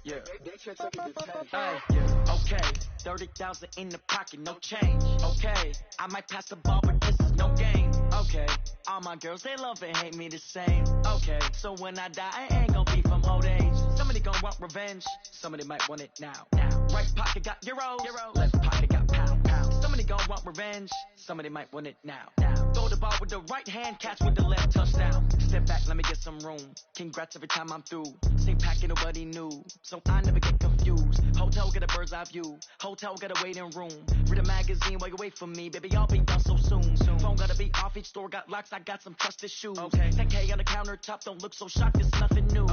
Yeah. They can't take it to 10. Hey, yeah. Okay, 30,000 in the pocket, no change. Okay, I might pass the ball, but this is no game. Okay, all my girls, they love and hate me the same. Okay, so when I die, I ain't gon' be from old age. Somebody gon' want revenge, somebody might want it now. Right pocket got euros, left pocket got pound. Somebody gon' want revenge, somebody might want it now. Throw the ball with the right hand, catch with the left, touchdown. Step back, let me get some room. Congrats every time I'm through. Same packet, nobody knew, so I never get confused. Hotel get a bird's eye view, hotel got a waiting room. Read a magazine while you wait for me, baby, I'll be done so soon. Phone gotta be off, each store got locks, I got some trusted shoes. 10K on the countertop, don't look so shocked, it's nothing new.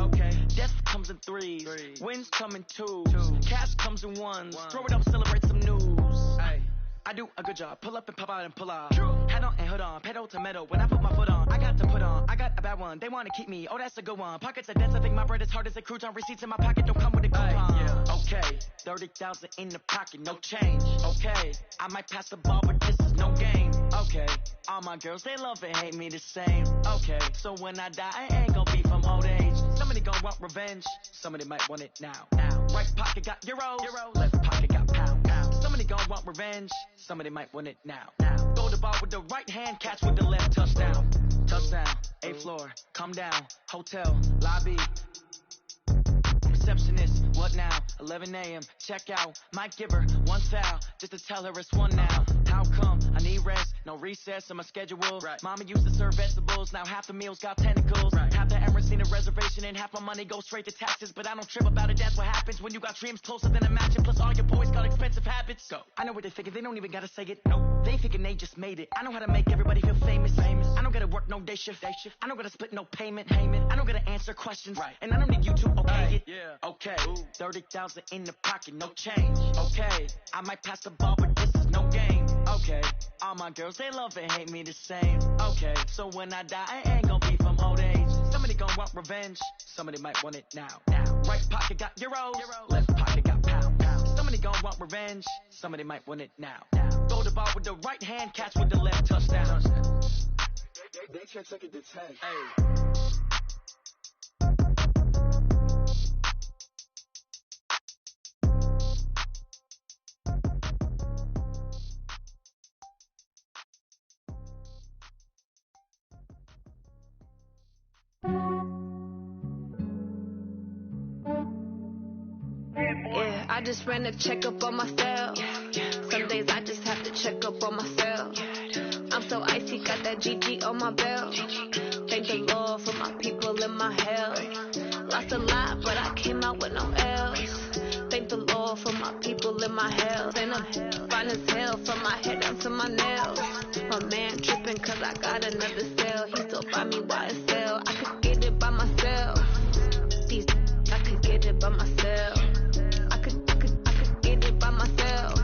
Death comes in threes, wins come in twos, cash comes in ones. Throw it up, celebrate some news. I do a good job, pull up and pop out and pull out. Head on and hood on, pedal to metal. When I put my foot on, I got to put on. I got a bad one, they wanna keep me, oh that's a good one. Pockets are dense, I think my bread is hard as a crouton. Receipts in my pocket don't come with a coupon. Okay, 30,000 in the pocket, no change. Okay, I might pass the ball, but this is no game. Okay, all my girls, they love and hate me the same. Okay, so when I die, I ain't gon' be from old age. Somebody gon' want revenge, somebody might want it now. Right pocket got euros, left pocket got pound. Somebody gon' want revenge, somebody might want it now. Throw the ball with the right hand, catch with the left, touchdown. Touchdown, 8th floor, come down, hotel, lobby. Receptionist, what now? 11 a.m., check out. Might give her one foul, just to tell her it's one now. How come? I need rest, no recess in my schedule. Mama used to serve vegetables, now half the meals got tentacles. Half the errands need a reservation and half my money goes straight to taxes. But I don't trip about it, that's what happens when you got dreams closer than a mansion. Plus all your boys got expensive habits. Go. I know what they thinking, they don't even gotta say it. No, they thinking they just made it. I know how to make everybody feel famous. I don't gotta work no day shift. I don't gotta split no payment. I don't gotta answer questions. And I don't need you to okay it. Okay, 30,000 in the pocket, no change. Okay, I might pass the ball, but this is no game. Okay, all my girls, they love and hate me the same. Okay, so when I die, I ain't gon' be from old age. Somebody gon' want revenge, somebody might want it now. Right pocket got euros, left pocket got pound. Somebody gon' want revenge, somebody might want it now. Throw the ball with the right hand, catch with the left, touchdown. They can't take it to 10. Yeah, I just ran a checkup on myself. Some days I just have to check up on myself. I'm so icy, got that GG on my belt. Thank the Lord for my people in my health. Lost a lot, but I came out with no L's. Thank the Lord for my people in my health. And I'm fine as hell from my head down to my nails. My man tripping cause I got another cell. He still buy me YSL. I could get it by myself. These I could get it by myself. I could get it by myself.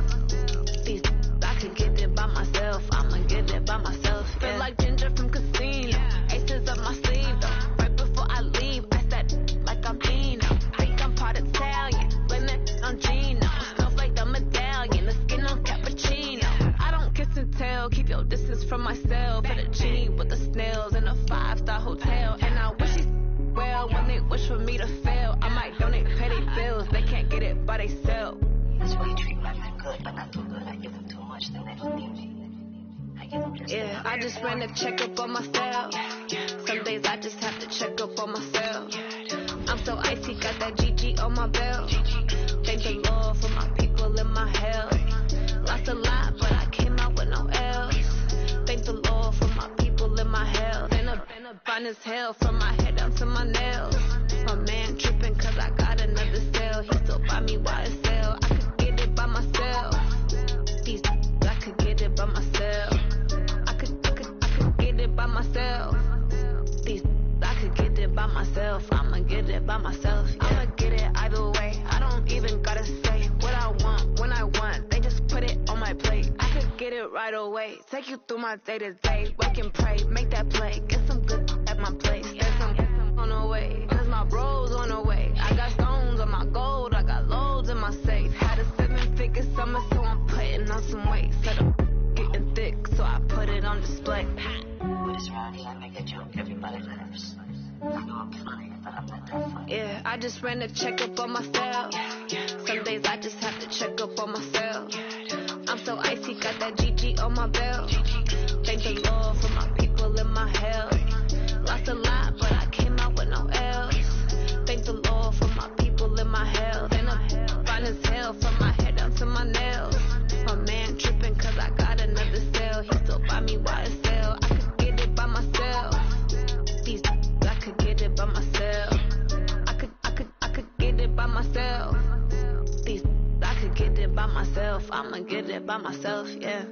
These I could get it by myself. I'ma get it by myself. Yeah. Feel like Ginger from Casino. Aces up my sleeve though. Right before I leave, I said like I'm Dino. Think I'm part Italian. Blame it on Gino. Smells like the medallion. The skin on cappuccino. I don't kiss and tell. Keep your distance from myself. At a G with the snails in a 5-star hotel. And I wish he's well when they wish for me to fail. I might donate, pay their bills. They can't get it by they self. That's why you treat my men good, but not too good. I give them too much, then they don't need me. I give them just yeah, I just ran a checkup on myself. Some days I just have to check up on myself. I'm so icy, got that GG on my belt. Thank the Lord for my people in my health. Lost a lot, but I came out with no L's. Thank the Lord for my people in my health. And I'm fine as hell from my head down to my nails. My man tripping cause I got another cell. He still buy me YSL. I could get it by myself. These I could get it by myself. I could get it by myself. These I could get it by myself. I'ma get it by myself. Yeah. I'ma get it either way. I don't even gotta say what I want when I want. They just put it on my plate. I could get it right away. Take you through my day to day. Wake and pray, make that play. Get some good at my place. There's some on the way. Cause my bros on the way. I got stones on my gold. I got loads in my safe. Had a 7-figure summer, so I'm putting on some weight. Set up getting thick, so I put it on display. But it's around here, I make a joke. Everybody laughs. know I'm funny, but I'm not that funny. Yeah, I just ran a checkup on myself. Some days I just have to check up on myself. I'm so icy, got that GG on my belt. Thank the Lord for my people in my health. Lost a lot, but I came out with no L's. Thank the Lord for my people in my health. And I'm fine as hell from my head down to my nails. My man tripping cause I got another cell. He still buy me YSL. I could get it by myself. These I could get it by myself. I could get it by myself. These I could get it by myself. I'ma get it by myself, yeah.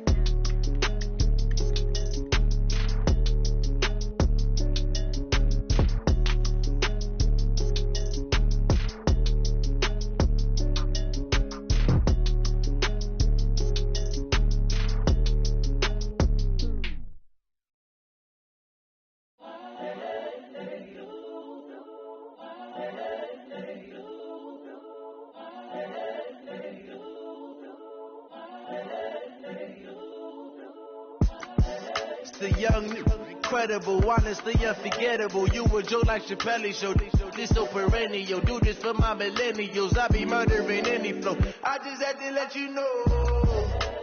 The young, incredible, honestly unforgettable. You a joke like Chappelle show. This so perennial. Do this for my millennials. I be murdering any flow. I just had to let you know.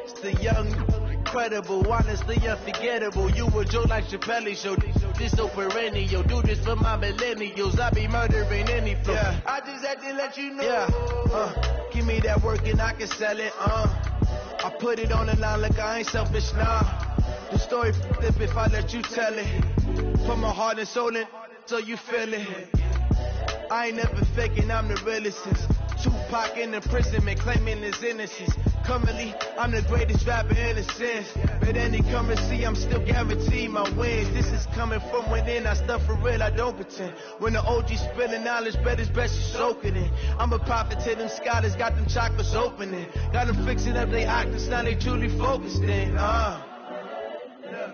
It's the young, incredible, honestly unforgettable. You a joke like Chappelle show. This so perennial. Do this for my millennials. I be murdering any flow. Yeah. I just had to let you know. Yeah. Give me that work and I can sell it. I put it on the line like I ain't selfish now. The story flip if I let you tell it. Put my heart and soul in so you feel it. I ain't never faking, I'm the realest. Tupac in imprisonment, claiming his innocence. Currently, I'm the greatest rapper in a sense. But any currency, I'm still guaranteed my wins. This is coming from within, I stuff for real, I don't pretend. When the OG spilling knowledge, bet it's best you soak it in. I'm a prophet to them scholars, got them chakras opening. Got them fixing up they octaves, now they truly focused in.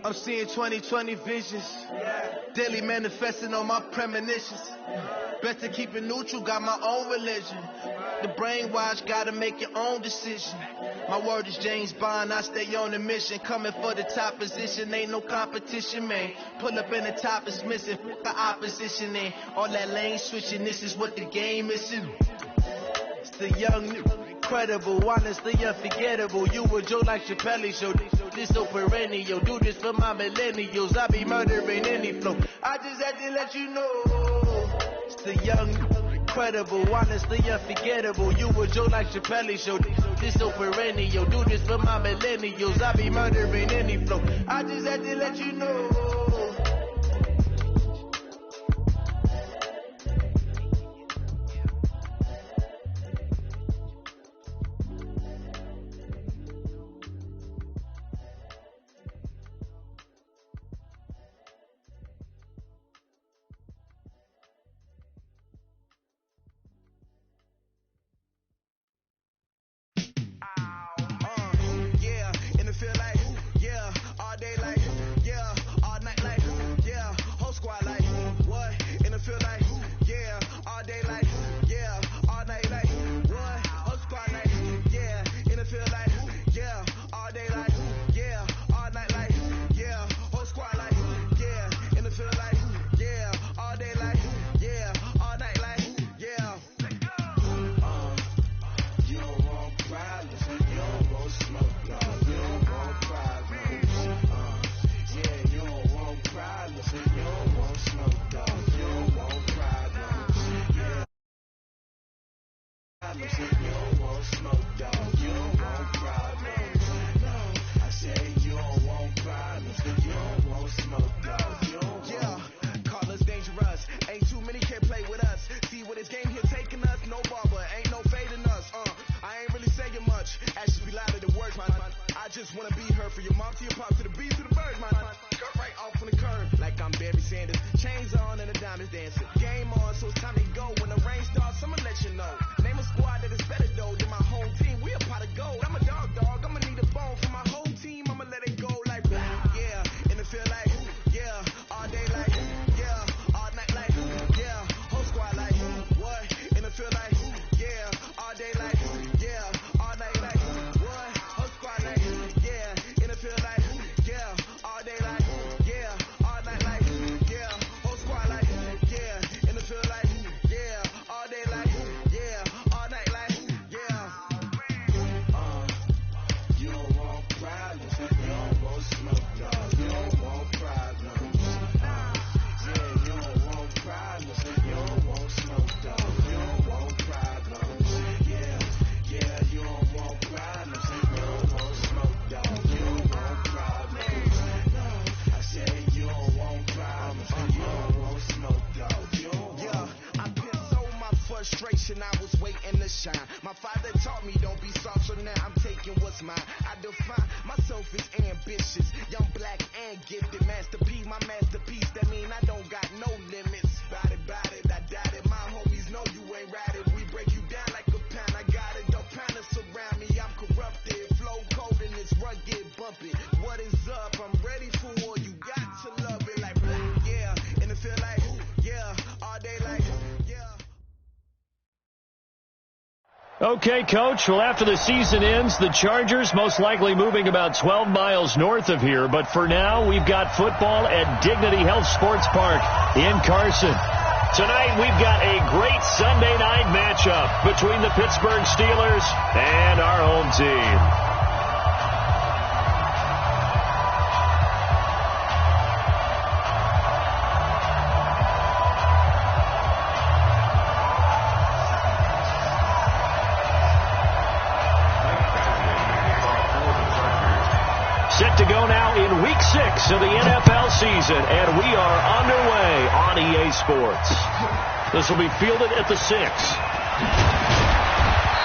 I'm seeing 2020 visions. Daily manifesting on my premonitions. Better keep it neutral, got my own religion. The brainwash, gotta make your own decision. My word is James Bond, I stay on a mission. Coming for the top position, ain't no competition, man. Pull up in the top is missing, fuck the opposition, and all that lane switching, this is what the game is. It's the young, incredible, honestly unforgettable. You a joke like Chappelle show. This so perennial. Do this for my millennials. I be murdering any flow. I just had to let you know. It's the young, incredible, honestly unforgettable. You a joke like Chappelle show. This so perennial. Do this for my millennials. I be murdering any flow. I just had to let you know. was waiting to shine. My father taught me don't be soft, so now I'm taking what's mine. I define myself as ambitious, young, black, and gifted. Master P, my masterpiece. That mean I don't got no limits. Bout it, I doubt it. My homies know you ain't ratted. We break you down like a pound. I got it, don't pound us around me. I'm corrupted, flow cold and it's rugged, bumpy. What is up? I'm ready for war. You got to love it like black, yeah. And it feel like, yeah, all day like, yeah. Okay, Coach. Well, after the season ends, the Chargers most likely moving about 12 miles north of here. But for now, we've got football at Dignity Health Sports Park in Carson. Tonight, we've got a great Sunday night matchup between the Pittsburgh Steelers and our home team. Set to go now in Week 6 of the NFL season, and we are underway on EA Sports. This will be fielded at the 6.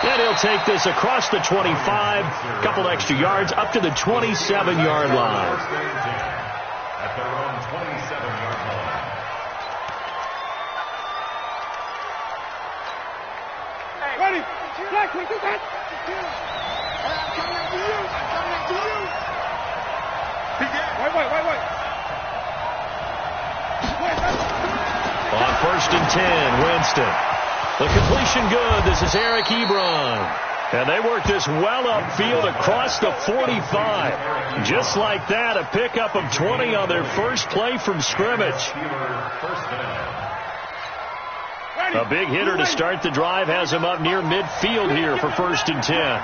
And he'll take this across the 25, a couple extra yards, up to the 27-yard line. At their own 27-yard line. Ready? Black, we do that. I'm coming after you. I'm coming after you. Wait. On 1st and 10, Winston. The completion good. This is Eric Ebron. And they work this well upfield across the 45. Just like that, a pickup of 20 on their first play from scrimmage. A big hitter to start the drive has him up near midfield here for 1st and 10.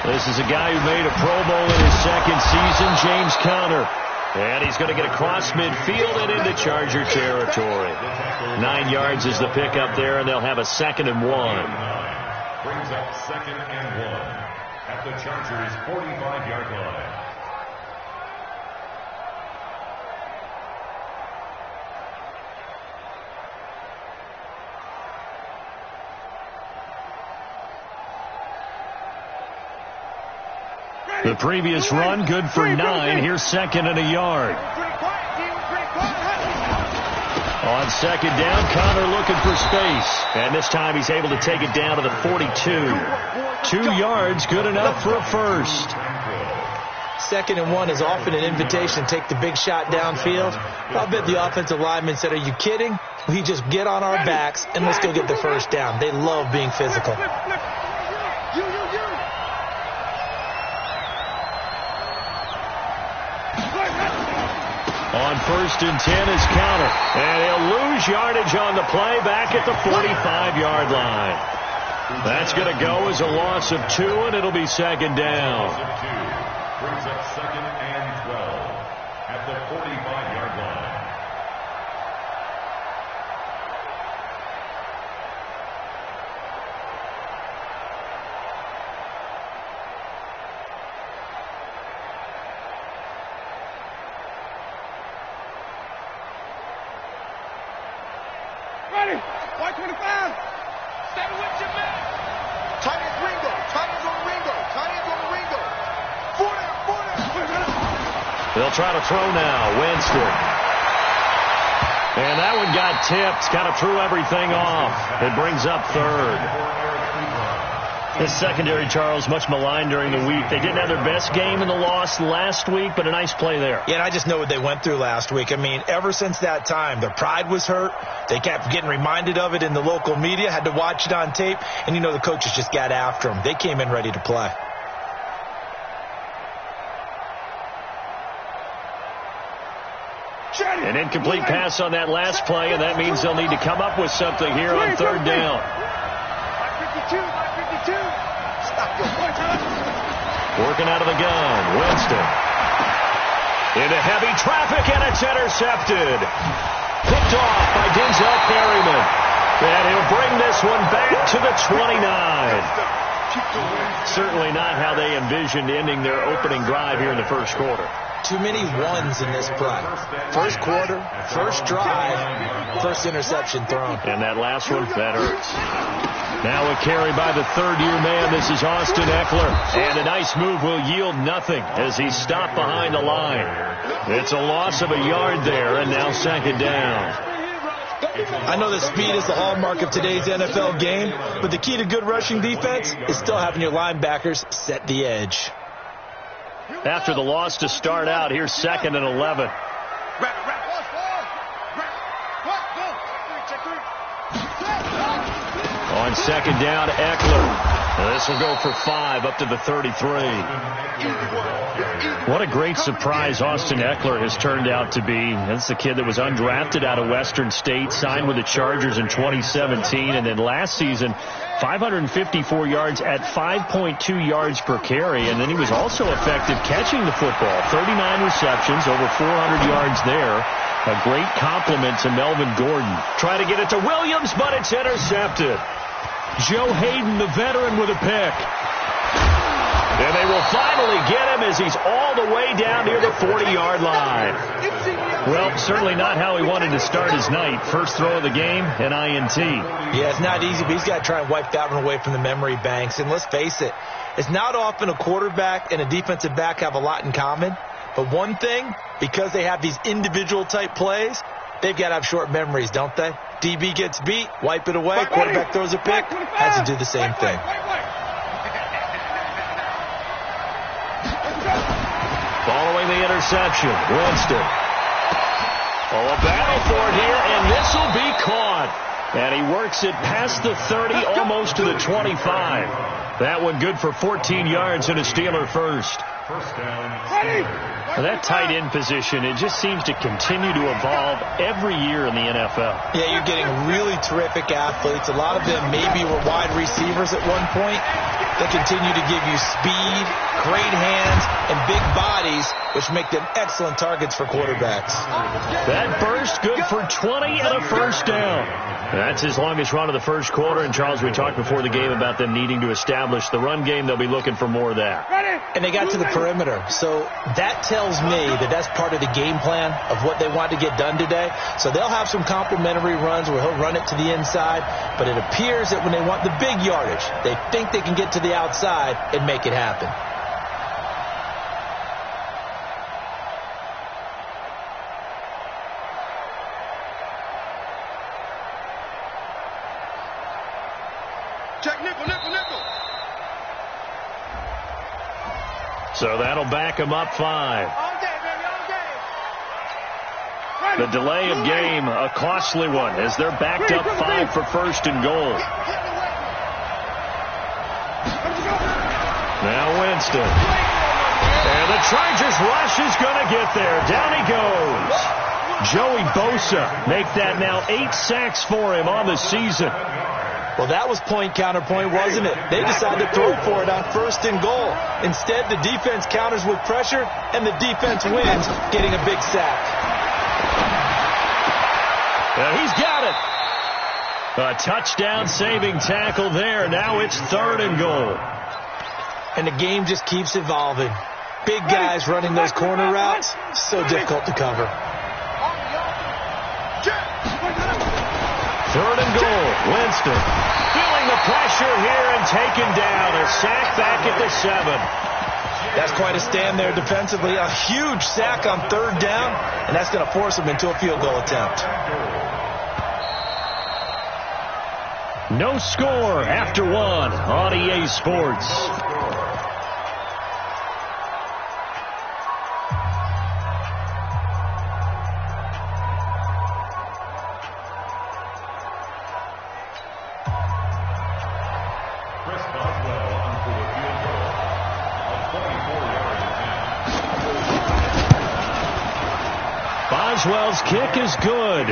This is a guy who made a Pro Bowl in his second season, James Conner. And he's going to get across midfield and into Charger territory. 9 yards is the pickup there, and they'll have a 2nd and 1. Brings up 2nd and 1 at the Chargers' 45-yard line. The previous run, good for 9. Here's 2nd and a yard. On 2nd down, Conner looking for space. And this time he's able to take it down to the 42. 2 yards, good enough for a first. 2nd and 1 is often an invitation to take the big shot downfield. I'll bet the offensive lineman said, are you kidding? We just get on our backs and let's go get the first down. They love being physical. On 1st and 10 is Conner. And he'll lose yardage on the play back at the 45-yard line. That's going to go as a loss of 2, and it'll be 2nd down. Brings up 2nd and 12 at the 45-yard line. Ready? White 25. Stay with your man. Tight as Ringo. Tight as on Ringo. Tight as on Ringo. 4 down. They'll try to throw now. Winston. And that one got tipped. Kind of threw everything off. It brings up 3rd. This secondary, Charles, much maligned during the week. They didn't have their best game in the loss last week, but a nice play there. Yeah, and I just know what they went through last week. I mean, ever since that time, their pride was hurt. They kept getting reminded of it in the local media, had to watch it on tape, and you know the coaches just got after them. They came in ready to play. An incomplete pass on that last play, and that means they'll need to come up with something here on 3rd down. 52. Working out of the gun, Winston. Into heavy traffic, and it's intercepted. Picked off by Denzel Perryman. And he'll bring this one back to the 29. Certainly not how they envisioned ending their opening drive here in the 1st quarter. Too many ones in this play. First quarter, first drive, first interception thrown. And that last one, that hurts. Now a carry by the third-year man. This is Austin Eckler. And a nice move will yield nothing as he's stopped behind the line. It's a loss of a yard there, and now second down. I know that speed is the hallmark of today's NFL game, but the key to good rushing defense is still having your linebackers set the edge. After the loss to start out, here's 2nd and 11. On second down, Eckler. This will go for 5 up to the 33. What a great surprise Austin Eckler has turned out to be. That's the kid that was undrafted out of Western State, signed with the Chargers in 2017, and then last season, 554 yards at 5.2 yards per carry, and then he was also effective catching the football. 39 receptions, over 400 yards there. A great compliment to Melvin Gordon. Try to get it to Williams, but it's intercepted. Joe Hayden, the veteran, with a pick. And they will finally get him as he's all the way down near the 40-yard line. Well, certainly not how he wanted to start his night. First throw of the game, an INT. Yeah, it's not easy, but he's got to try and wipe that one away from the memory banks. And let's face it, it's not often a quarterback and a defensive back have a lot in common. But one thing, because they have these individual type plays, they've got to have short memories, don't they? DB gets beat, wipe it away, quarterback throws a pick, has to do the same thing. Following the interception, Winston. Oh, a battle for it here, and this will be caught. And he works it past the 30, almost to the 25. That one good for 14 yards and a Steeler first. Well, that tight end position, it just seems to continue to evolve every year in the NFL. Yeah, you're getting really terrific athletes. A lot of them maybe were wide receivers at one point. They continue to give you speed, great hands, and big bodies, which make them excellent targets for quarterbacks. That burst good for 20 and a first down. That's his longest run of the first quarter. And, Charles, we talked before the game about them needing to establish the run game. They'll be looking for more of that. And they got to the perimeter. So that tells me that that's part of the game plan of what they want to get done today. So they'll have some complimentary runs where he'll run it to the inside. But it appears that when they want the big yardage, they think they can get to the outside and make it happen. Check nickel, nickel, nickel. So that'll back him up 5. All day, baby, all day. The delay of game, a costly one, as they're backed up 5 for first and goal. Now Winston. And the Chargers rush is going to get there. Down he goes. Joey Bosa make that now 8 sacks for him on the season. Well, that was point counterpoint, wasn't it? They decided to throw for it on first and goal. Instead, the defense counters with pressure, and the defense wins, getting a big sack. He's got it. A touchdown-saving tackle there. Now it's 3rd and goal. And the game just keeps evolving. Big guys running those corner routes, so difficult to cover. 3rd and goal. Winston feeling the pressure here and taken down. A sack back at the 7. That's quite a stand there defensively. A huge sack on 3rd down, and that's going to force them into a field goal attempt. No score after 1 on EA Sports. Boswell's kick is good.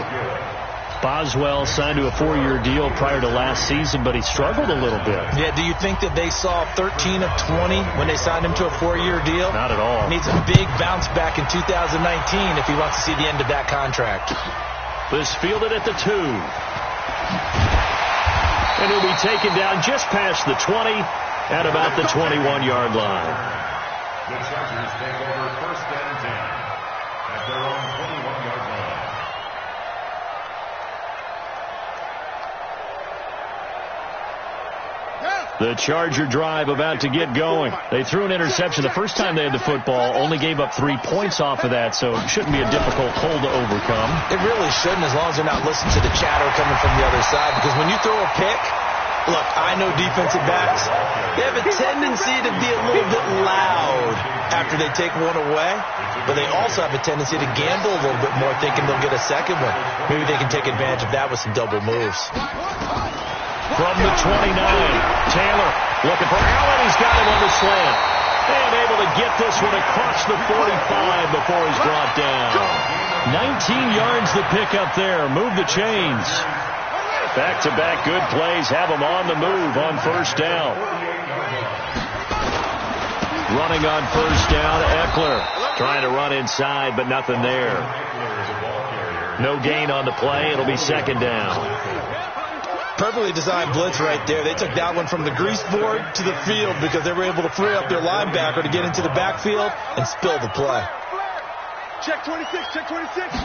Boswell signed to a 4-year deal prior to last season, but he struggled a little bit. Yeah, do you think that they saw 13 of 20 when they signed him to a 4-year deal? Not at all. He needs a big bounce back in 2019 if he wants to see the end of that contract. This fielded at the 2. And he'll be taken down just past the 20 at about the 21-yard line. The Chargers take over 1st and 10 at their own 21-yard line. The Charger drive about to get going. They threw an interception the first time they had the football, only gave up 3 points off of that, so it shouldn't be a difficult hole to overcome. It really shouldn't, as long as they're not listening to the chatter coming from the other side, because when you throw a pick, look, I know defensive backs, they have a tendency to be a little bit loud after they take one away, but they also have a tendency to gamble a little bit more, thinking they'll get a second one. Maybe they can take advantage of that with some double moves. From the 29, Taylor looking for Allen. He's got him on the slant. And able to get this one across the 45 before he's brought down. 19 yards to pick up there. Move the chains. Back-to-back good plays have him on the move on 1st down. Running on 1st down, Eckler. Trying to run inside, but nothing there. No gain on the play. It'll be 2nd down. Perfectly designed blitz right there. They took that one from the grease board to the field because they were able to free up their linebacker to get into the backfield and spill the play. Check 26, check 26.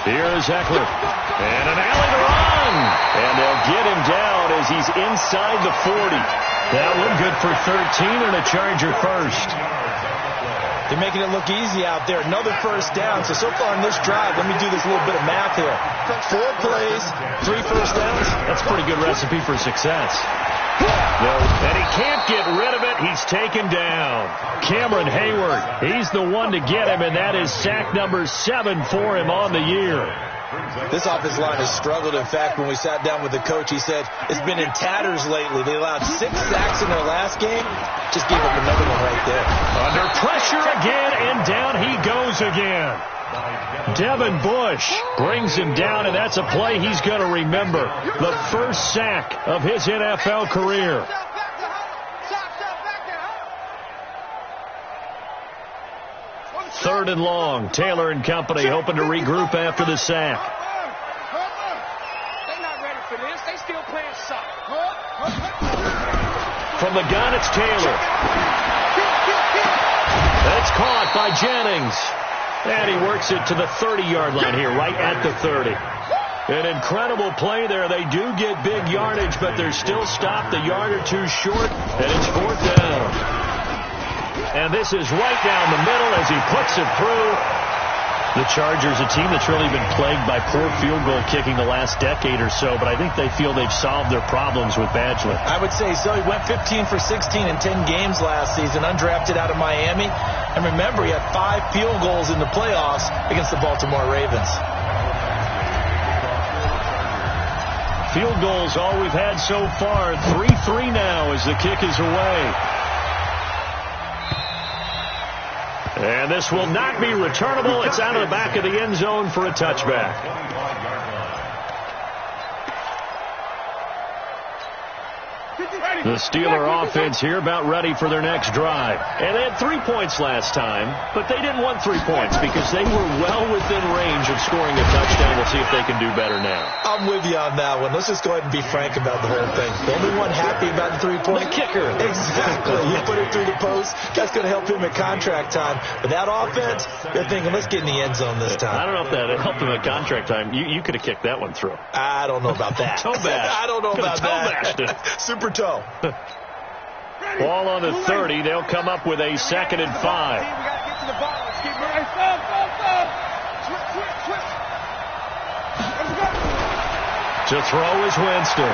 Here's Eckler. And an alley to run. And they'll get him down as he's inside the 40. That one good for 13 and a Charger first. They're making it look easy out there. Another 1st down. So far in this drive, let me do this little bit of math here. 4 plays, 3 first downs. That's a pretty good recipe for success. No, and he can't get rid of it. He's taken down. Cameron Hayward, he's the one to get him, and that is sack number 7 for him on the year. This offensive line has struggled. In fact, when we sat down with the coach, he said it's been in tatters lately. They allowed 6 sacks in their last game. Just gave up another one right there. Under pressure again, and down he goes again. Devin Bush brings him down, and that's a play he's going to remember. The first sack of his NFL career. Third and long. Taylor and company hoping to regroup after the sack. They're not ready for this. They still playing soccer. From the gun, it's Taylor. That's caught by Jennings. And he works it to the 30-yard line here, right at the 30. An incredible play there. They do get big yardage, but they're still stopped a yard or two short, and it's 4th down. And this is right down the middle as he puts it through. The Chargers, a team that's really been plagued by poor field goal kicking the last decade or so, but I think they feel they've solved their problems with Badgley. I would say so. He went 15 for 16 in 10 games last season, undrafted out of Miami. And remember, he had 5 field goals in the playoffs against the Baltimore Ravens. Field goals, all we've had so far. 3-3 now as the kick is away. And this will not be returnable. It's out of the back of the end zone for a touchback. The Steeler offense here about ready for their next drive. And they had 3 points last time, but they didn't want 3 points because they were well within range of scoring a touchdown. We'll see if they can do better now. I'm with you on that one. Let's just go ahead and be frank about the whole thing. The only one happy about the 3-point? The kicker. Exactly. You put it through the post. That's going to help him at contract time. But that offense, they're thinking, let's get in the end zone this time. I don't know if that helped him at contract time. You could have kicked that one through. I don't know about that. Toe bash. I don't know about that. Toe Super toe. Ball on the 30. They'll come up with a 2nd and 5. We got to get to the ball. Let's keep moving. To throw is Winston.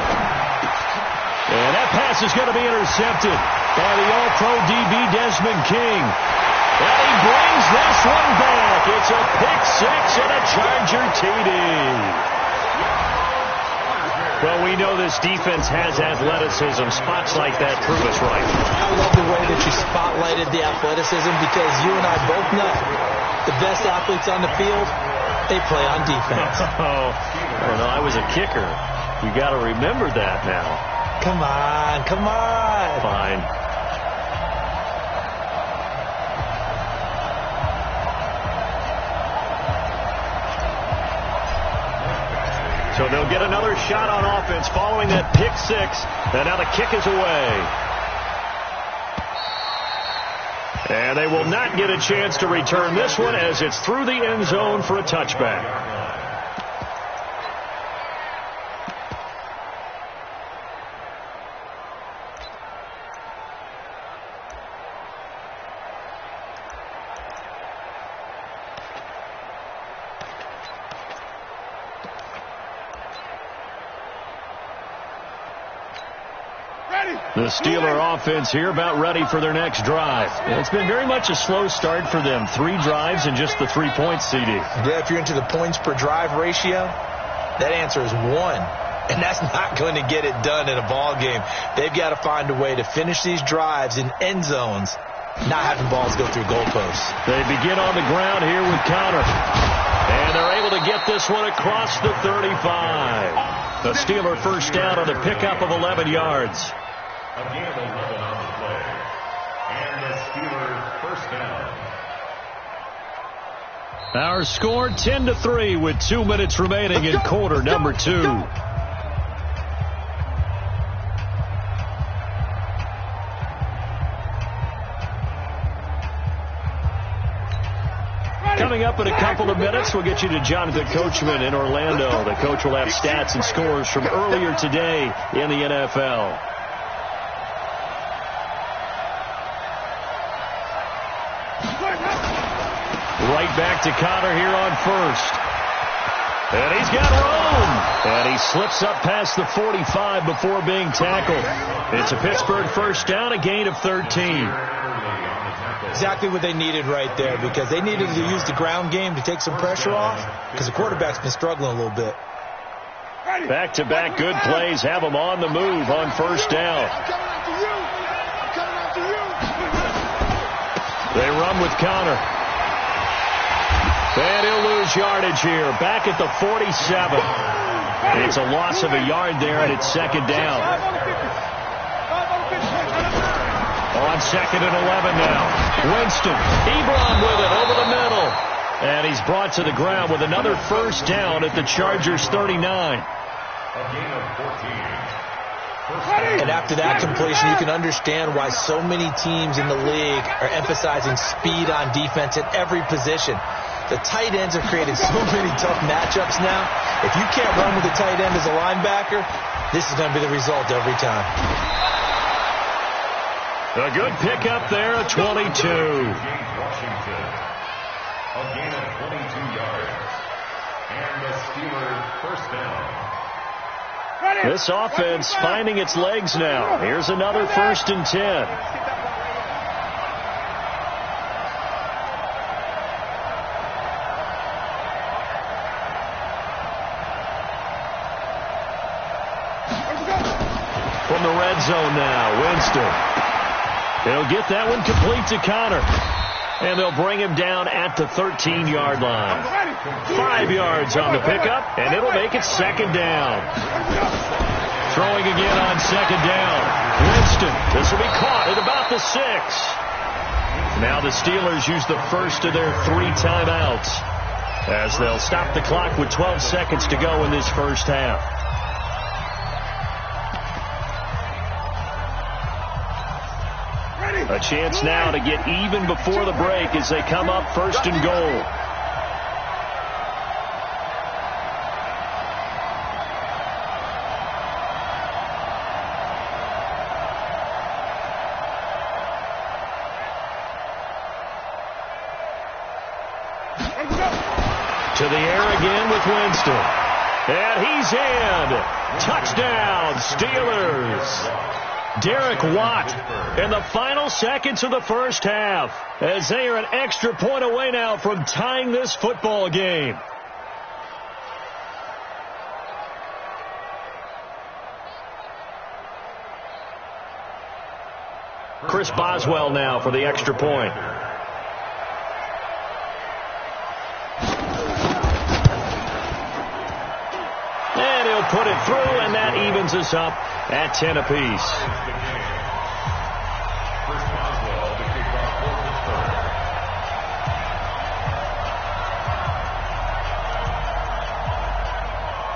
And that pass is going to be intercepted by the All-Pro DB Desmond King. And he brings this one back. It's a pick-6 and a Charger TD. Well, we know this defense has athleticism. Spots like that prove us right. I love the way that you spotlighted the athleticism because you and I both know the best athletes on the field, they play on defense. Oh, no, I was a kicker. You got to remember that now. Come on, come on. Fine. So they'll get another shot on offense following that pick 6. And now the kick is away. And they will not get a chance to return this one as it's through the end zone for a touchback. The Steeler offense here about ready for their next drive. It's been very much a slow start for them. 3 drives and just the 3 points, CD. Yeah, if you're into the points per drive ratio, that answer is 1. And that's not going to get it done in a ball game. They've got to find a way to finish these drives in end zones, not having balls go through goalposts. They begin on the ground here with Connor. And they're able to get this one across the 35. The Steeler first down on the pickup of 11 yards. Again, 11 on the play. And the Steelers first down. Our score 10-3 with 2 minutes remaining in quarter number 2. Coming up in a couple of minutes, we'll get you to Jonathan Coachman in Orlando. The coach will have stats and scores from earlier today in the NFL. Right back to Connor here on first. And he's got room. And he slips up past the 45 before being tackled. It's a Pittsburgh first down, a gain of 13. Exactly what they needed right there, because they needed to use the ground game to take some pressure off, because the quarterback's been struggling a little bit. Back-to-back good plays have them on the move on first down. They run with Connor. And he'll lose yardage here. Back at the 47. It's a loss of a yard there, and it's second down. On second and 11 now. Winston. Ebron with it over the middle. And he's brought to the ground with another first down at the Chargers 39. A gain of 14. And after that completion, you can understand why so many teams in the league are emphasizing speed on defense at every position. The tight ends have created so many tough matchups now. If you can't run with the tight end as a linebacker, this is going to be the result every time. A good pickup there at 22. Washington. A gain of 22 yards. And the Steelers first down. This offense finding its legs now. Here's another first and 10. From the red zone now, Winston. He'll get that one complete to Connor. And they'll bring him down at the 13-yard line. 5 yards on the pickup, and it'll make it second down. Throwing again on second down. Winston, this will be caught at about the 6. Now the Steelers use the first of their 3 timeouts as they'll stop the clock with 12 seconds to go in this first half. A chance now to get even before the break as they come up first and goal. To the air again with Winston. And he's in. Touchdown, Steelers. Derek Watt in the final seconds of the first half as they are an extra point away now from tying this football game. Chris Boswell now for the extra point. And he'll put it through, and that evens us up at 10 apiece.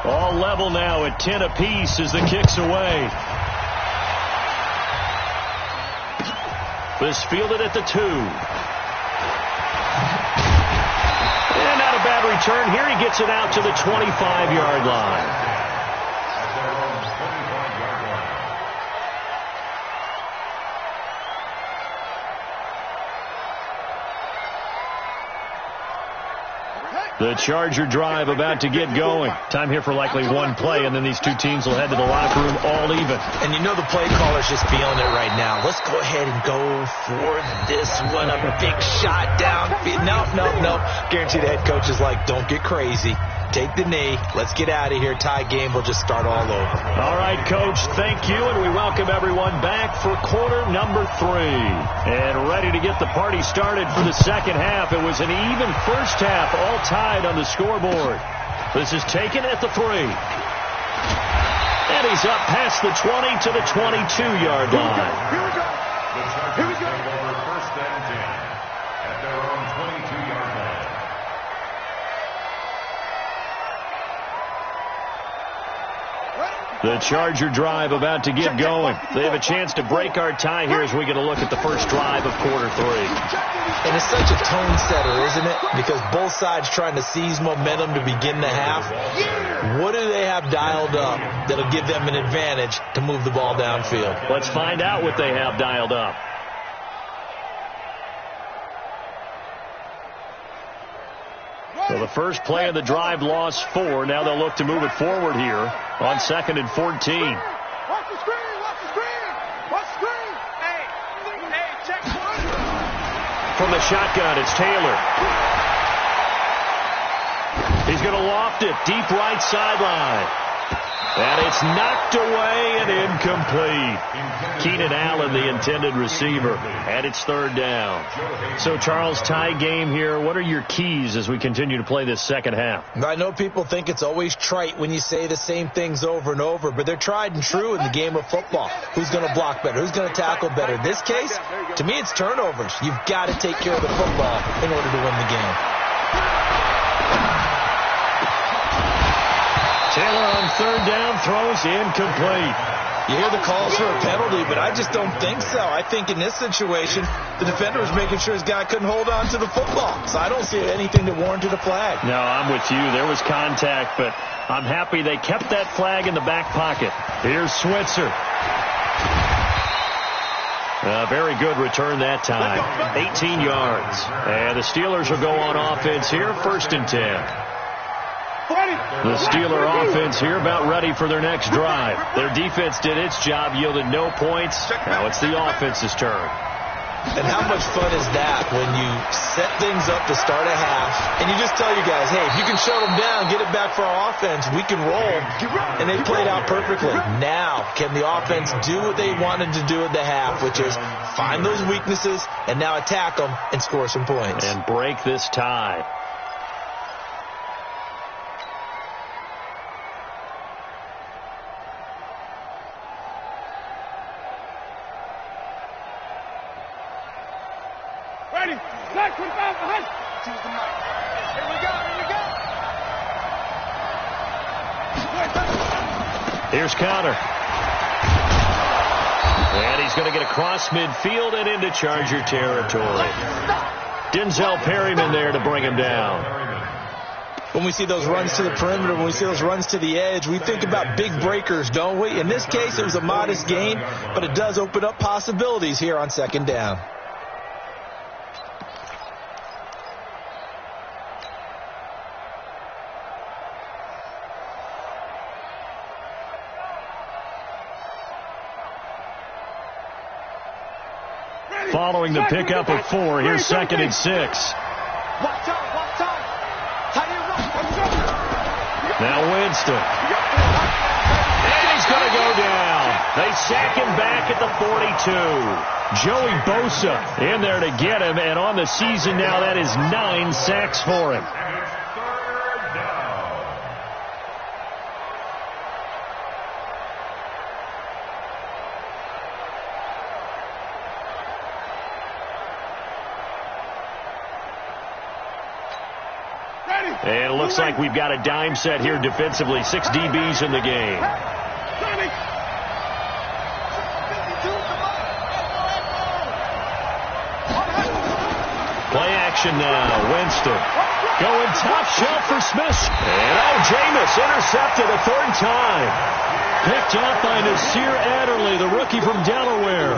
All level now at 10 apiece as the kick's away. This fielded at the 2. And not a bad return here. He gets it out to the 25-yard line. The Charger drive about to get going. Time here for likely one play, and then these two teams will head to the locker room all even. And you know the play caller's just feeling it right now. Let's go ahead and go for this one. A big shot downfield. Nope. Guarantee the head coach is like, don't get crazy. Take the knee. Let's get out of here. Tie game will just start all over. All right, Coach, thank you, and we welcome everyone back for quarter number 3. And ready to get the party started for the second half. It was an even first half, all tied on the scoreboard. This is taken at the 3. And he's up past the 20 to the 22-yard line. Here we go. Here we go. Over first and 10 at their own 22-yard line. The Charger drive about to get going. They have a chance to break our tie here as we get a look at the first drive of quarter 3. And it's such a tone setter, isn't it? Because both sides trying to seize momentum to begin the half. What do they have dialed up that'll give them an advantage to move the ball downfield? Let's find out what they have dialed up. So the first play of the drive lost 4. Now they'll look to move it forward here on 2nd and 14. Watch the screen. Watch the screen. Watch the screen. Hey, check. From the shotgun, it's Taylor. He's going to loft it deep right sideline. And it's knocked away and incomplete. Keenan Allen, the intended receiver, and it's 3rd down. So, Charles, tie game here. What are your keys as we continue to play this second half? I know people think it's always trite when you say the same things over and over, but they're tried and true in the game of football. Who's going to block better? Who's going to tackle better? In this case, to me, it's turnovers. You've got to take care of the football in order to win the game. Taylor on 3rd down, throws incomplete. You hear the calls for a penalty, but I just don't think so. I think in this situation, the defender was making sure his guy couldn't hold on to the football. So I don't see anything that warranted a flag. No, I'm with you. There was contact, but I'm happy they kept that flag in the back pocket. Here's Switzer. Very good return that time. 18 yards. And the Steelers will go on offense here, 1st and 10. The Steeler offense here about ready for their next drive. Their defense did its job, yielded no points. Now it's the offense's turn. And how much fun is that when you set things up to start a half and you just tell your guys, hey, if you can shut them down, get it back for our offense, we can roll. And they played out perfectly. Now, can the offense do what they wanted to do at the half, which is find those weaknesses and now attack them and score some points. And break this tie. Ready. Black 25 behind. Choose the mic. Here we go. Here's Connor. And he's going to get across midfield and into Charger territory. Denzel Perryman there to bring him down. When we see those runs to the perimeter, when we see those runs to the edge, we think about big breakers, don't we? In this case, it was a modest gain, but it does open up possibilities here on 2nd down. Following the pickup of 4, here's 2nd and 6. Now Winston. And he's going to go down. They sack him back at the 42. Joey Bosa in there to get him, and on the season now, that is 9 sacks for him. And it looks like we've got a dime set here defensively. 6 DBs in the game. action now. Winston going top shelf for Smith. And Jameis intercepted a third time. Picked up by Nasir Adderley, the rookie from Delaware.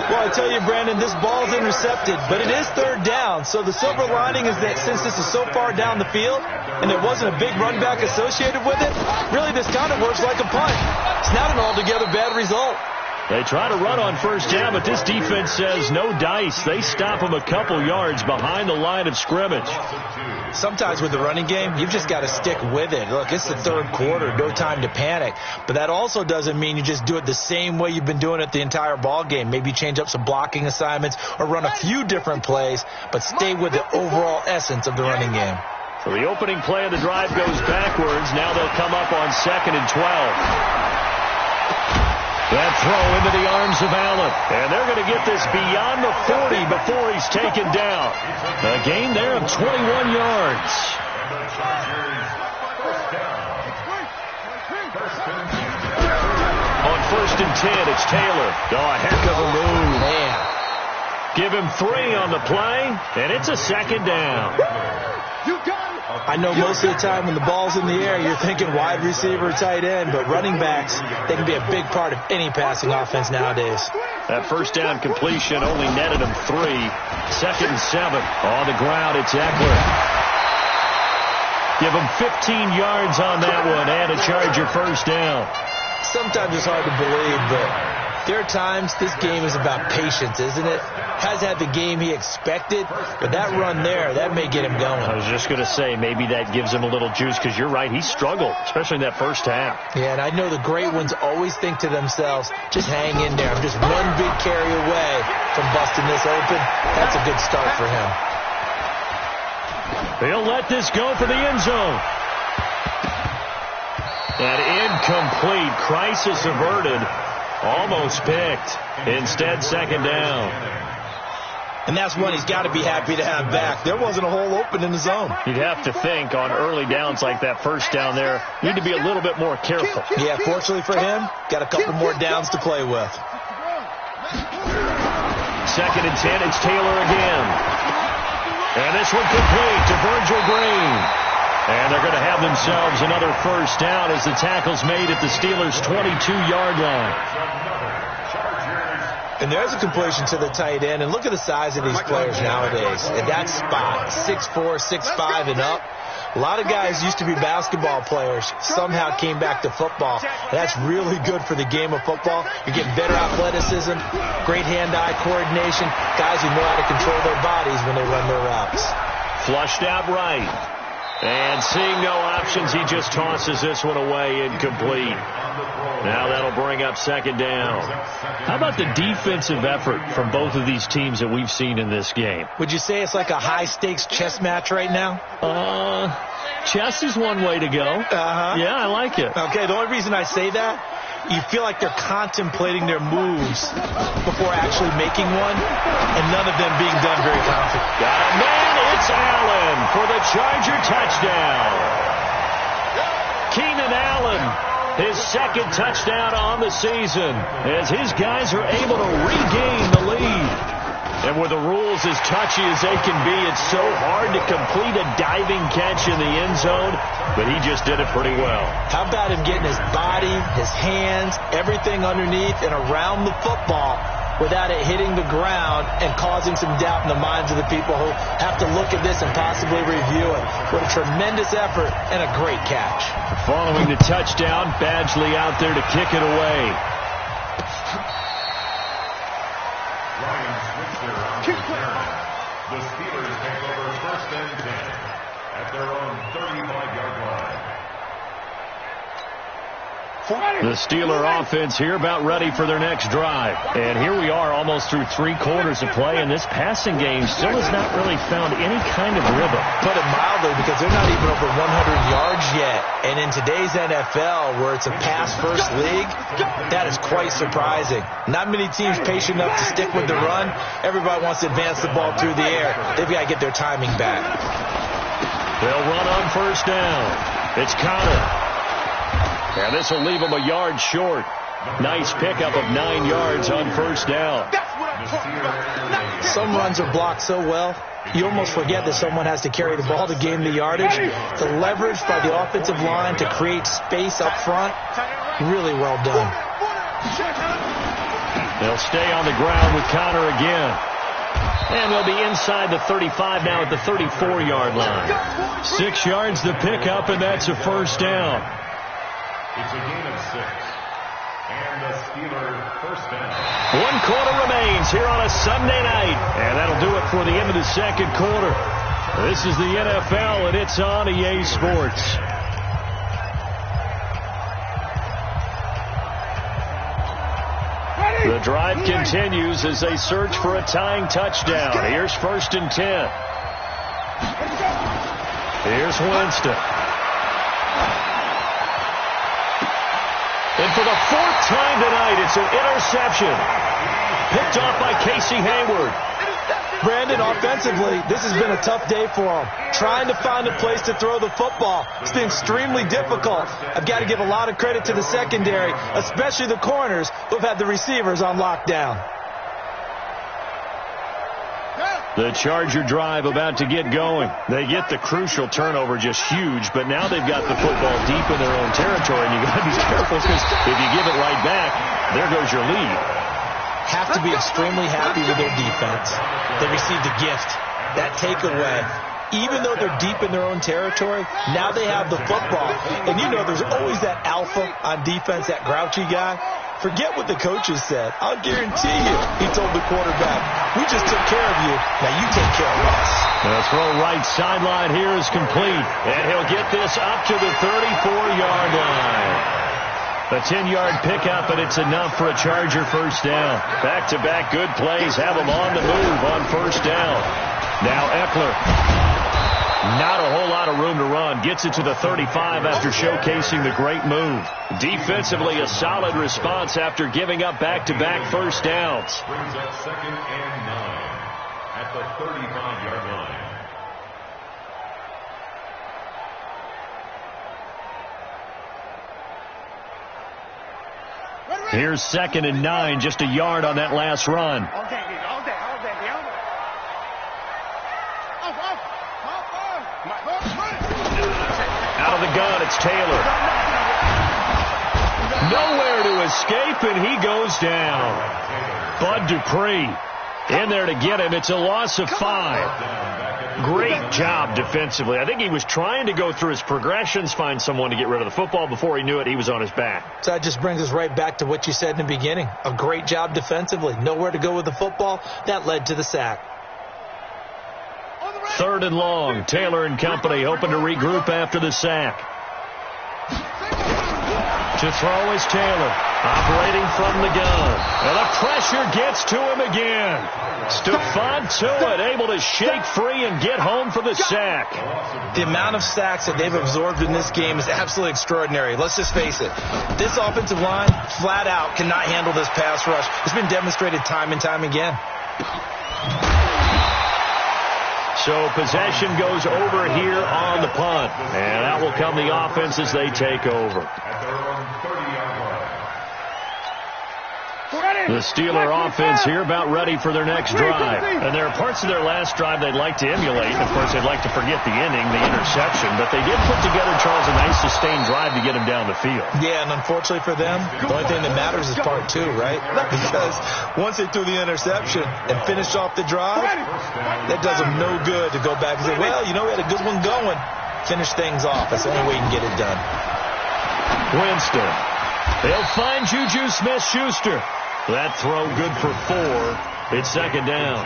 Well, I tell you, Brandon, this ball's intercepted, but it is third down. So the silver lining is that since this is so far down the field and there wasn't a big run back associated with it, really this kind of works like a punt. It's not an altogether bad result. They try to run on first down, but this defense says no dice. They stop them a couple yards behind the line of scrimmage. Sometimes with the running game, you've just got to stick with it. Look, it's the third quarter, no time to panic. But that also doesn't mean you just do it the same way you've been doing it the entire ball game. Maybe change up some blocking assignments or run a few different plays, but stay with the overall essence of the running game. So the opening play of the drive goes backwards. Now they'll come up on 2nd and 12. That throw into the arms of Allen. And they're going to get this beyond the 40 before he's taken down. A gain there of 21 yards. On 1st and 10, it's Taylor. Oh, a heck of a move. Man. Give him 3 on the play, and it's a 2nd down. I know most of the time when the ball's in the air, you're thinking wide receiver, tight end, but running backs, they can be a big part of any passing offense nowadays. That first down completion only netted him 3. 2nd and 7. On the ground, it's Eckler. Give him 15 yards on that one and a Charger first down. Sometimes it's hard to believe, but there are times this game is about patience, isn't it? Has had the game he expected, but that run there, that may get him going. I was just going to say, maybe that gives him a little juice, because you're right, he struggled, especially in that first half. Yeah, and I know the great ones always think to themselves, just hang in there. I'm just one big carry away from busting this open. That's a good start for him. They'll let this go for the end zone. That incomplete, crisis averted. Almost picked. Instead, 2nd down. And that's one he's got to be happy to have back. There wasn't a hole open in the zone. You'd have to think on early downs like that first down there, you need to be a little bit more careful. Yeah, fortunately for him, got a couple more downs to play with. 2nd and 10, it's Taylor again. And this one complete to Virgil Green. And they're going to have themselves another first down as the tackle's made at the Steelers' 22-yard line. And there's a completion to the tight end. And look at the size of these players nowadays. At that spot, 6'4", 6'5", and up. A lot of guys used to be basketball players, somehow came back to football. And that's really good for the game of football. You're getting better athleticism, great hand-eye coordination, guys who know how to control their bodies when they run their routes. Flushed out right. And seeing no options, he just tosses this one away, incomplete. Now that'll bring up 2nd down. How about the defensive effort from both of these teams that we've seen in this game? Would you say it's like a high-stakes chess match right now? Chess is one way to go. Yeah, I like it. Okay, the only reason I say that, you feel like they're contemplating their moves before actually making one, and none of them being done very confident. Got a man, it's Allen for the Charger touchdown. Keenan Allen, his 2nd touchdown on the season, as his guys are able to regain the lead. And with the rules as touchy as they can be, it's so hard to complete a diving catch in the end zone, but he just did it pretty well. How about him getting his body, his hands, everything underneath and around the football without it hitting the ground and causing some doubt in the minds of the people who have to look at this and possibly review it. What a tremendous effort and a great catch. Following the touchdown, Badgley out there to kick it away. The Steelers take over 1st and 10 at their own 35-yard line. The Steeler offense here about ready for their next drive. And here we are almost through 3 quarters of play, and this passing game still has not really found any kind of rhythm. Put it mildly, because they're not even over 100 yards yet. And in today's NFL, where it's a pass-first league, that is quite surprising. Not many teams patient enough to stick with the run. Everybody wants to advance the ball through the air. They've got to get their timing back. They'll run on first down. It's Connor. And this will leave him a yard short. Nice pickup of 9 yards on first down. Some runs are blocked so well, you almost forget that someone has to carry the ball to gain the yardage. The leverage by the offensive line to create space up front, really well done. They'll stay on the ground with Connor again. And they'll be inside the 35 now at the 34-yard line. 6 yards the pickup, and that's a first down. It's a gain of 6. And the Steeler first down. 1 quarter remains here on a Sunday night. And that'll do it for the end of the second quarter. This is the NFL, and it's on EA Sports. The drive continues as they search for a tying touchdown. Here's 1st and 10. Here's Winston. And for the 4th time tonight, it's an interception. Picked off by Casey Hayward. Brandon, offensively, this has been a tough day for him. Trying to find a place to throw the football. It's been extremely difficult. I've got to give a lot of credit to the secondary, especially the corners who've had the receivers on lockdown. The Charger drive about to get going. They get the crucial turnover, just huge, but now they've got the football deep in their own territory, and you've got to be careful because if you give it right back, there goes your lead. Have to be extremely happy with their defense. They received a gift. That takeaway, even though they're deep in their own territory, now they have the football. And you know there's always that alpha on defense, that grouchy guy. Forget what the coaches said. I'll guarantee you, he told the quarterback, we just took care of you. Now you take care of us. The throw right sideline here is complete. And he'll get this up to the 34-yard line. A 10-yard pickup, and it's enough for a Charger first down. Back-to-back good plays have them on the move on first down. Now Eckler. Not a whole lot of room to run. Gets it to the 35 after showcasing the great move. Defensively, a solid response after giving up back-to-back first downs. Brings up 2nd and 9 at the 35-yard line. Here's 2nd and 9, just a yard on that last run. Out of the gun, it's Taylor. Nowhere to escape, and he goes down. Bud Dupree in there to get him. It's a loss of 5. Great job defensively. I think he was trying to go through his progressions, find someone to get rid of the football. Before he knew it, he was on his back. So that just brings us right back to what you said in the beginning. A great job defensively. Nowhere to go with the football. That led to the sack. 3rd and long. Taylor and company hoping to regroup after the sack. To throw is Taylor, operating from the gun. And the pressure gets to him again. Stephon Tuitt able to shake free and get home for the sack. The amount of sacks that they've absorbed in this game is absolutely extraordinary. Let's just face it. This offensive line, flat out, cannot handle this pass rush. It's been demonstrated time and time again. So possession goes over here on the punt. And out will come the offense as they take over. At their own 30-yard line. The Steeler offense here about ready for their next drive. And there are parts of their last drive they'd like to emulate. Of course, they'd like to forget the inning, the interception. But they did put together, Charles, a nice sustained drive to get him down the field. Yeah, and unfortunately for them, the only thing that matters is part 2, right? Because once they threw the interception and finished off the drive, that does them no good to go back and say, well, you know, we had a good one going. Finish things off. That's the only way you can get it done. Winston. They'll find Juju Smith-Schuster. That throw good for 4. It's 2nd down.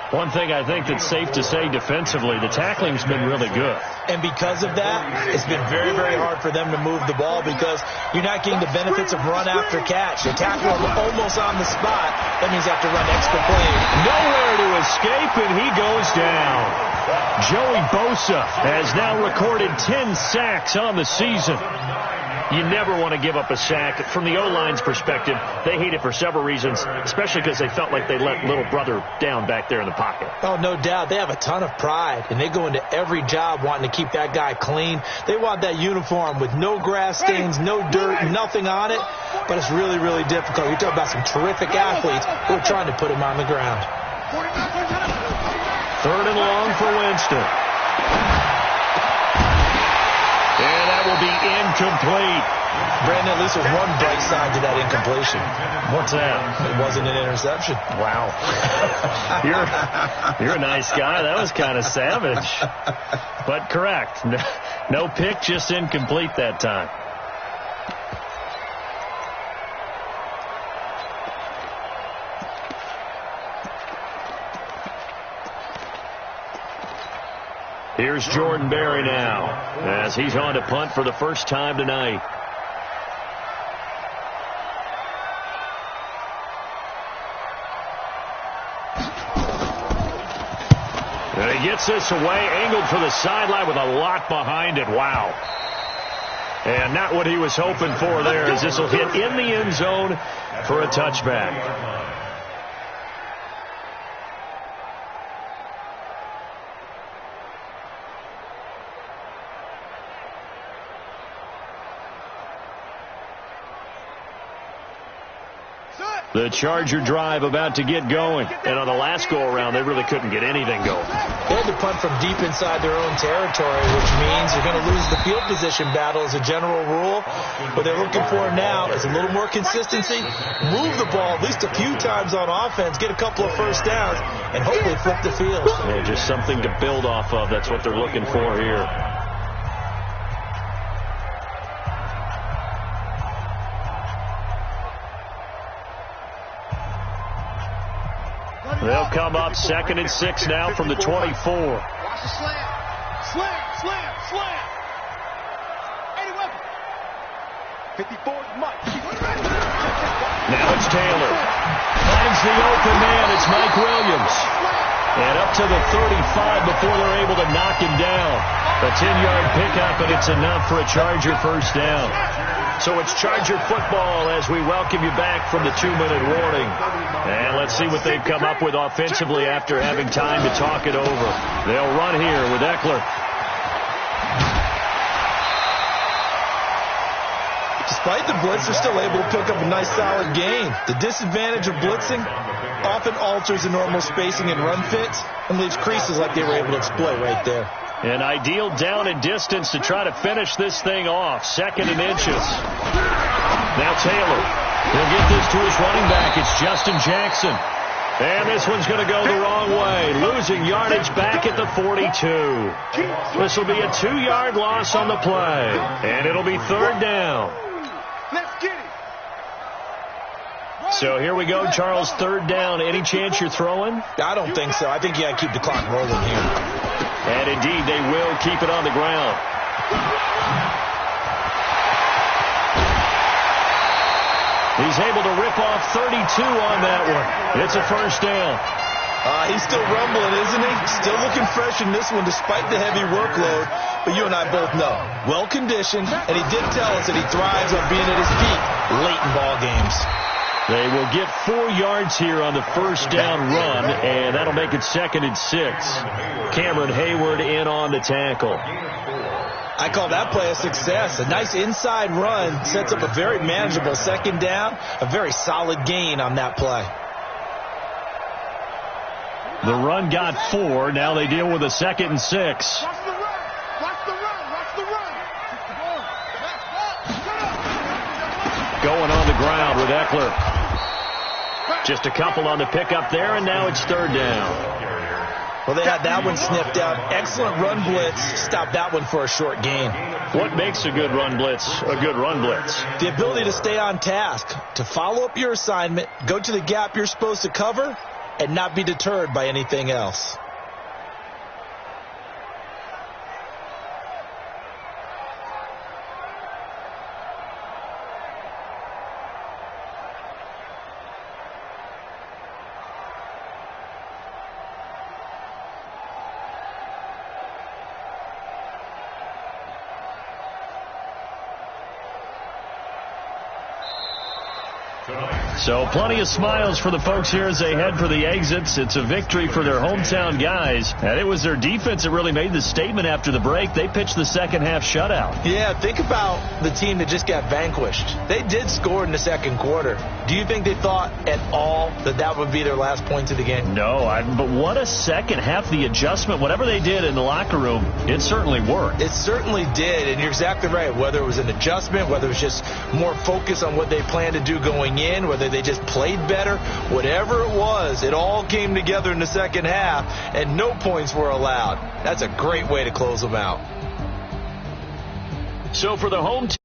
One thing I think that's safe to say defensively, the tackling's been really good. And because of that, it's been very, very hard for them to move the ball because you're not getting the benefits of run after catch. You tackle them almost on the spot. That means you have to run extra plays. Nowhere to escape, and he goes down. Joey Bosa has now recorded 10 sacks on the season. You never want to give up a sack. From the O-line's perspective, they hate it for several reasons, especially because they felt like they let little brother down back there in the pocket. Oh, no doubt. They have a ton of pride, and they go into every job wanting to keep that guy clean. They want that uniform with no grass stains, no dirt, nothing on it, but it's really, really difficult. You're talking about some terrific athletes who are trying to put him on the ground. 3rd and long for Winston. And that will be incomplete. Brandon, at least there's one bright side to that incompletion. What's that? It wasn't an interception. Wow. You're a nice guy. That was kind of savage. But correct. No pick, just incomplete that time. Here's Jordan Berry now, as he's on to punt for the first time tonight. And he gets this away, angled for the sideline with a lot behind it. Wow. And not what he was hoping for there, as this will hit in the end zone for a touchback. The Charger drive about to get going. And on the last go-around, they really couldn't get anything going. They had to punt from deep inside their own territory, which means they're going to lose the field position battle as a general rule. What they're looking for now is a little more consistency, move the ball at least a few times on offense, get a couple of first downs, and hopefully flip the field. Yeah, just something to build off of. That's what they're looking for here. They'll come up 2nd and 6 now from the 24. Watch the slam. Slam. Any weapon. 54 is Mike. Now it's Taylor. Finds the open man. It's Mike Williams. And up to the 35 before they're able to knock him down. A 10-yard pickup, and it's enough for a Charger first down. So it's Charger football as we welcome you back from the 2-minute warning. And let's see what they've come up with offensively after having time to talk it over. They'll run here with Eckler. Despite the blitz, they're still able to pick up a nice solid gain. The disadvantage of blitzing often alters the normal spacing and run fits and leaves creases like they were able to exploit right there. An ideal down and distance to try to finish this thing off. 2nd and inches. Now Taylor. He'll get this to his running back. It's Justin Jackson. And this one's going to go the wrong way. Losing yardage back at the 42. This will be a 2-yard loss on the play. And it'll be 3rd down. Let's get it. So here we go, Charles, 3rd down. Any chance you're throwing? I don't think so. I think you got to keep the clock rolling here. And indeed, they will keep it on the ground. He's able to rip off 32 on that one. It's a first down. He's still rumbling, isn't he? Still looking fresh in this one despite the heavy workload. But you and I both know, well-conditioned, and he did tell us that he thrives on being at his peak late in ball games. They will get 4 yards here on the first down run, and that'll make it 2nd and 6. Cameron Hayward in on the tackle. I call that play a success. A nice inside run sets up a very manageable 2nd down, a very solid gain on that play. The run got 4. Now they deal with a 2nd and 6. Watch the run. Watch the run. Watch the run. Going on the ground with Eckler. Just a couple on the pickup there, and now it's 3rd down. Well, they had that one snipped out. Excellent run blitz. Stopped that one for a short gain. What makes a good run blitz a good run blitz? The ability to stay on task, to follow up your assignment, go to the gap you're supposed to cover, and not be deterred by anything else. So plenty of smiles for the folks here as they head for the exits. It's a victory for their hometown guys. And it was their defense that really made the statement after the break. They pitched the second half shutout. Yeah, think about the team that just got vanquished. They did score in the second quarter. Do you think they thought at all that that would be their last points of the game? No, but what a second half. The adjustment, whatever they did in the locker room, it certainly worked. It certainly did, and you're exactly right. Whether it was an adjustment, whether it was just more focus on what they planned to do going in, whether they just played better, whatever it was, it all came together in the second half, and no points were allowed. That's a great way to close them out. So for the home team,